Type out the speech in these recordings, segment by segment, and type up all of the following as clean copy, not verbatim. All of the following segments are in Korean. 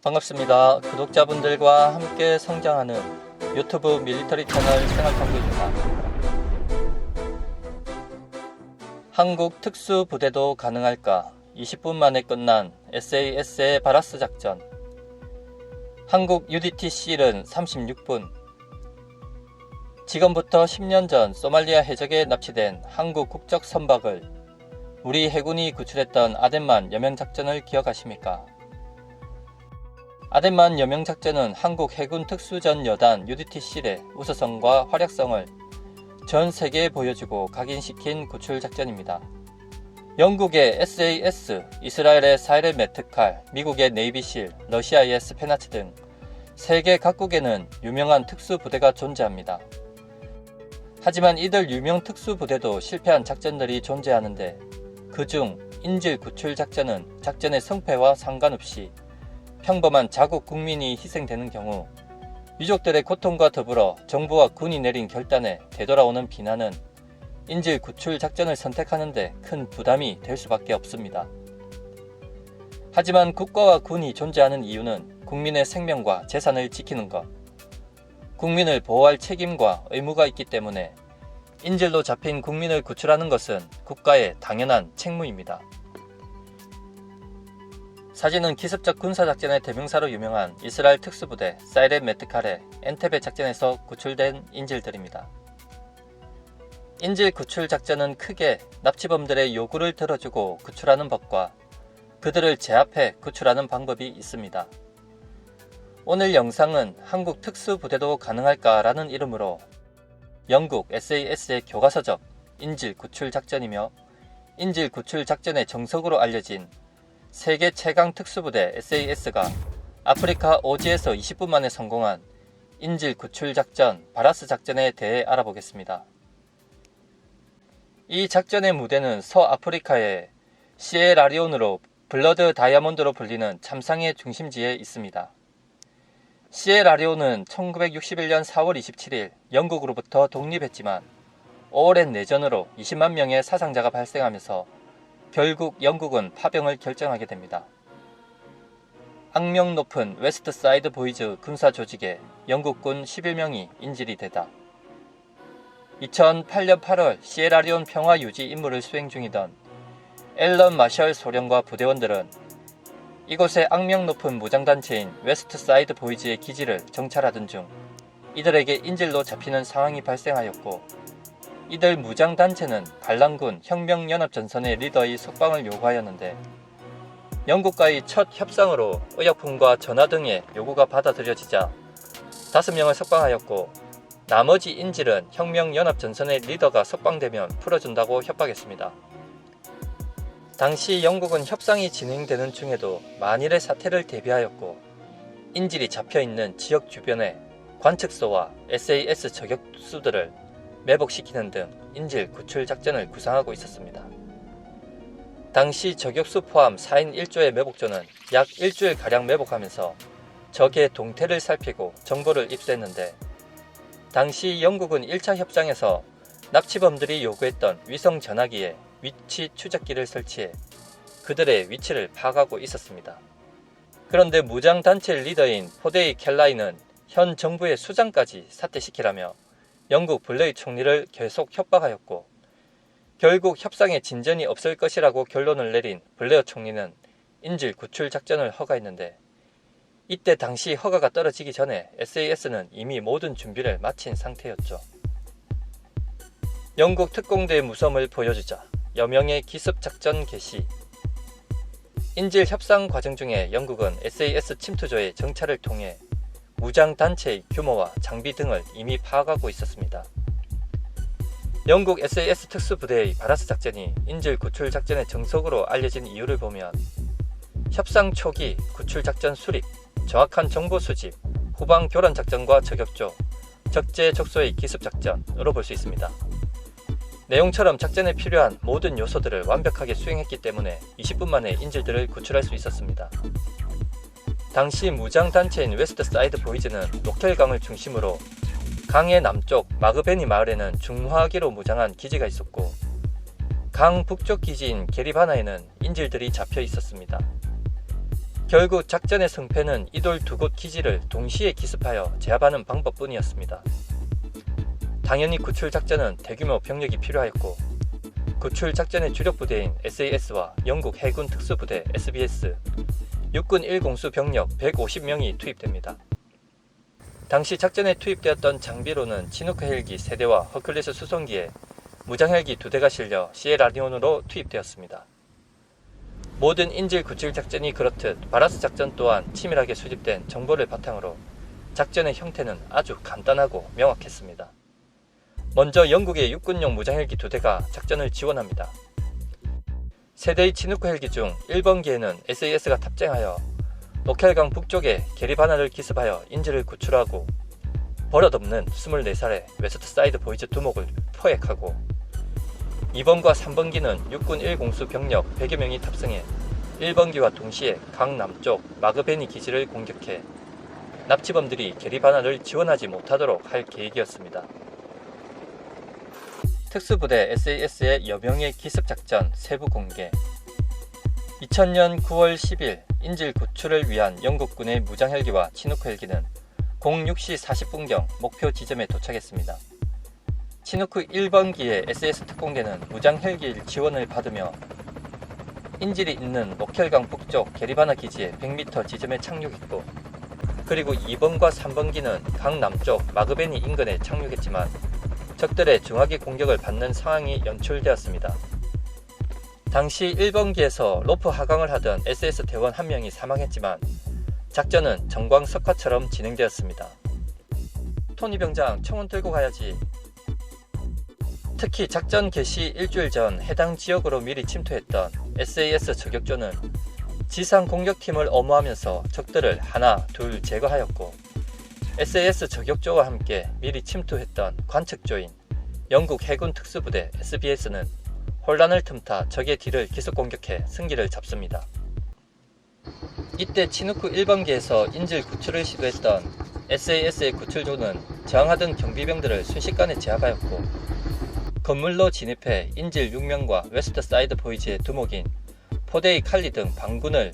반갑습니다. 구독자분들과 함께 성장하는 유튜브 밀리터리 채널 생활탐구입니다. 한국 특수부대도 가능할까? 20분 만에 끝난 SAS의 바라스 작전. 한국 UDT-C는 36분. 지금부터 10년 전 소말리아 해적에 납치된 한국 국적 선박을 우리 해군이 구출했던 아덴만 여명작전을 기억하십니까? 아덴만 여명작전은 한국 해군 특수전 여단 UDT-C의 우수성과 활약성을 전 세계에 보여주고 각인시킨 구출작전입니다. 영국의 SAS, 이스라엘의 사이렌 메트칼, 미국의 네이비실, 러시아의 스페나츠 등 세계 각국에는 유명한 특수부대가 존재합니다. 하지만 이들 유명 특수부대도 실패한 작전들이 존재하는데 그중 인질 구출 작전은 작전의 성패와 상관없이 평범한 자국 국민이 희생되는 경우 유족들의 고통과 더불어 정부와 군이 내린 결단에 되돌아오는 비난은 인질 구출 작전을 선택하는 데 큰 부담이 될 수밖에 없습니다. 하지만 국가와 군이 존재하는 이유는 국민의 생명과 재산을 지키는 것, 국민을 보호할 책임과 의무가 있기 때문에 인질로 잡힌 국민을 구출하는 것은 국가의 당연한 책무입니다. 사진은 기습적 군사작전의 대명사로 유명한 이스라엘 특수부대 사이렌 메트칼의 엔테베 작전에서 구출된 인질들입니다. 인질 구출 작전은 크게 납치범들의 요구를 들어주고 구출하는 법과 그들을 제압해 구출하는 방법이 있습니다. 오늘 영상은 한국 특수부대도 가능할까라는 이름으로 영국 SAS의 교과서적 인질 구출 작전이며 인질 구출 작전의 정석으로 알려진 세계 최강 특수부대 SAS가 아프리카 오지에서 20분 만에 성공한 인질 구출 작전 바라스 작전에 대해 알아보겠습니다. 이 작전의 무대는 서아프리카의 시에라리온으로 블러드 다이아몬드로 불리는 참상의 중심지에 있습니다. 시에라리온은 1961년 4월 27일 영국으로부터 독립했지만 오랜 내전으로 20만 명의 사상자가 발생하면서 결국 영국은 파병을 결정하게 됩니다. 악명 높은 웨스트 사이드 보이즈 군사 조직에 영국군 11명이 인질이 되다. 2008년 8월 시에라리온 평화 유지 임무를 수행 중이던 앨런 마셜 소령과 부대원들은 이곳의 악명 높은 무장단체인 웨스트 사이드 보이즈의 기지를 정찰하던 중 이들에게 인질로 잡히는 상황이 발생하였고 이들 무장단체는 반란군 혁명연합전선의 리더의 석방을 요구하였는데 영국과의 첫 협상으로 의약품과 전화 등의 요구가 받아들여지자 5명을 석방하였고 나머지 인질은 혁명연합전선의 리더가 석방되면 풀어준다고 협박했습니다. 당시 영국은 협상이 진행되는 중에도 만일의 사태를 대비하였고 인질이 잡혀있는 지역 주변에 관측소와 SAS 저격수들을 매복시키는 등 인질 구출 작전을 구상하고 있었습니다. 당시 저격수 포함 4인 1조의 매복조는 약 일주일가량 매복하면서 적의 동태를 살피고 정보를 입수했는데 당시 영국은 1차 협상에서 납치범들이 요구했던 위성 전화기에 위치 추적기를 설치해 그들의 위치를 파악하고 있었습니다. 그런데 무장단체 리더인 포데이 켈라이는 현 정부의 수장까지 사퇴시키라며 영국 블레이 총리를 계속 협박하였고 결국 협상에 진전이 없을 것이라고 결론을 내린 블레어 총리는 인질 구출 작전을 허가했는데 이때 당시 허가가 떨어지기 전에 SAS는 이미 모든 준비를 마친 상태였죠. 영국 특공대의 무섬을 보여주자 여명의 기습작전 개시. 인질 협상 과정 중에 영국은 SAS 침투조의 정찰을 통해 무장단체의 규모와 장비 등을 이미 파악하고 있었습니다. 영국 SAS 특수부대의 바라스 작전이 인질 구출 작전의 정석으로 알려진 이유를 보면 협상 초기 구출 작전 수립, 정확한 정보 수집, 후방 교란 작전과 저격조, 적재적소의 기습 작전으로 볼 수 있습니다. 내용처럼 작전에 필요한 모든 요소들을 완벽하게 수행했기 때문에 20분 만에 인질들을 구출할 수 있었습니다. 당시 무장단체인 웨스트 사이드 보이즈는 노켈강을 중심으로 강의 남쪽 마그베니 마을에는 중화기로 무장한 기지가 있었고 강 북쪽 기지인 게리바나에는 인질들이 잡혀 있었습니다. 결국 작전의 승패는 이돌 두 곳 기지를 동시에 기습하여 제압하는 방법뿐이었습니다. 당연히 구출작전은 대규모 병력이 필요하였고 구출작전의 주력 부대인 SAS와 영국 해군 특수부대 SBS, 육군 1공수 병력 150명이 투입됩니다. 당시 작전에 투입되었던 장비로는 치누크 헬기 3대와 허클리스 수송기에 무장헬기 2대가 실려 시에라리온으로 투입되었습니다. 모든 인질 구출 작전이 그렇듯 바라스 작전 또한 치밀하게 수집된 정보를 바탕으로 작전의 형태는 아주 간단하고 명확했습니다. 먼저 영국의 육군용 무장헬기 2대가 작전을 지원합니다. 3대의 치누크 헬기 중 1번기에는 SAS가 탑재하여 노켈강 북쪽에 게리바나를 기습하여 인질을 구출하고 버릇없는 24살의 웨스트사이드 보이즈 두목을 포획하고, 2번과 3번기는 육군 1공수 병력 100여 명이 탑승해 1번기와 동시에 강 남쪽 마그베니 기지를 공격해 납치범들이 게리바나를 지원하지 못하도록 할 계획이었습니다. 특수부대 SAS의 여명의 기습작전 세부 공개. 2000년 9월 10일 인질 구출을 위한 영국군의 무장헬기와 치누크 헬기는 06시 40분경 목표 지점에 도착했습니다. 치누크 1번기의 SAS 특공대는 무장헬기 지원을 받으며 인질이 있는 노켈강 북쪽 게리바나 기지의 100m 지점에 착륙했고, 그리고 2번과 3번기는 강 남쪽 마그베니 인근에 착륙했지만 적들의 중화기 공격을 받는 상황이 연출되었습니다. 당시 1번기에서 로프 하강을 하던 SS 대원 1명이 사망했지만 작전은 정광석화처럼 진행되었습니다. 토니 병장, 총은 들고 가야지. 특히 작전 개시 일주일 전 해당 지역으로 미리 침투했던 SAS 저격조는 지상 공격팀을 엄호하면서 적들을 하나, 둘 제거하였고, SAS 저격조와 함께 미리 침투했던 관측조인 영국 해군 특수부대 SBS는 혼란을 틈타 적의 뒤를 기습 공격해 승기를 잡습니다. 이때 치누크 1번기에서 인질 구출을 시도했던 SAS의 구출조는 저항하던 경비병들을 순식간에 제압하였고, 건물로 진입해 인질 6명과 웨스트사이드 보이즈의 두목인 포데이 칼리 등 반군을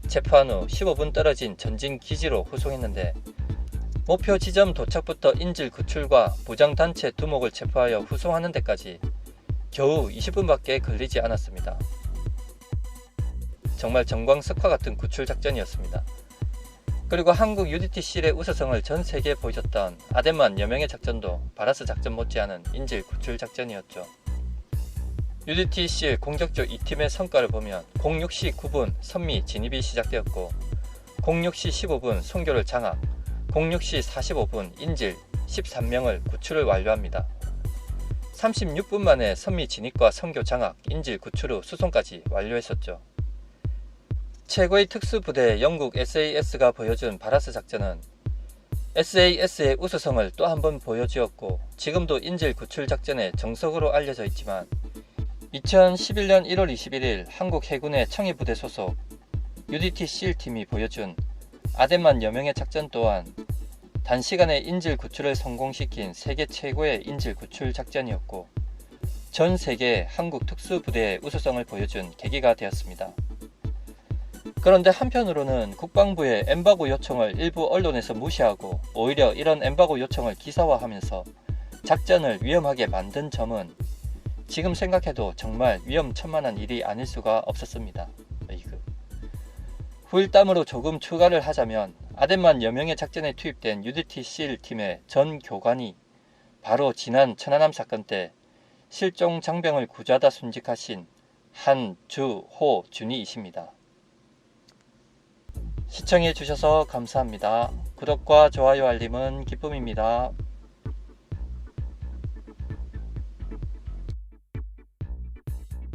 체포한 후 15분 떨어진 전진 기지로 후송했는데, 목표 지점 도착부터 인질 구출과 무장단체 두목을 체포하여 후송하는 데까지 겨우 20분밖에 걸리지 않았습니다. 정말 정광석화 같은 구출 작전이었습니다. 그리고 한국 UDT-C의 우수성을 전 세계에 보여줬던 아덴만 여명의 작전도 바라스 작전 못지않은 인질 구출 작전이었죠. UDT-C 공격조 2팀의 성과를 보면 06시 9분 선미 진입이 시작되었고, 06시 15분 송교를 장악, 06시 45분 인질 13명을 구출을 완료합니다. 36분 만에 선미 진입과 선교 장악, 인질 구출 후 수송까지 완료했었죠. 최고의 특수부대 영국 SAS가 보여준 바라스 작전은 SAS의 우수성을 또 한 번 보여주었고, 지금도 인질 구출 작전의 정석으로 알려져 있지만 2011년 1월 21일 한국 해군의 청해부대 소속 UDT-C 팀이 보여준 아덴만 여명의 작전 또한 단시간에 인질 구출을 성공시킨 세계 최고의 인질 구출 작전이었고, 전 세계 한국 특수부대의 우수성을 보여준 계기가 되었습니다. 그런데 한편으로는 국방부의 엠바고 요청을 일부 언론에서 무시하고 오히려 이런 엠바고 요청을 기사화하면서 작전을 위험하게 만든 점은 지금 생각해도 정말 위험천만한 일이 아닐 수가 없었습니다. 후일담으로 조금 추가를 하자면 아덴만 여명의 작전에 투입된 UDT-C 팀의 전 교관이 바로 지난 천안함 사건 때 실종 장병을 구조하다 순직하신 한주호준이이십니다. 시청해 주셔서 감사합니다. 구독과 좋아요 알림은 기쁨입니다.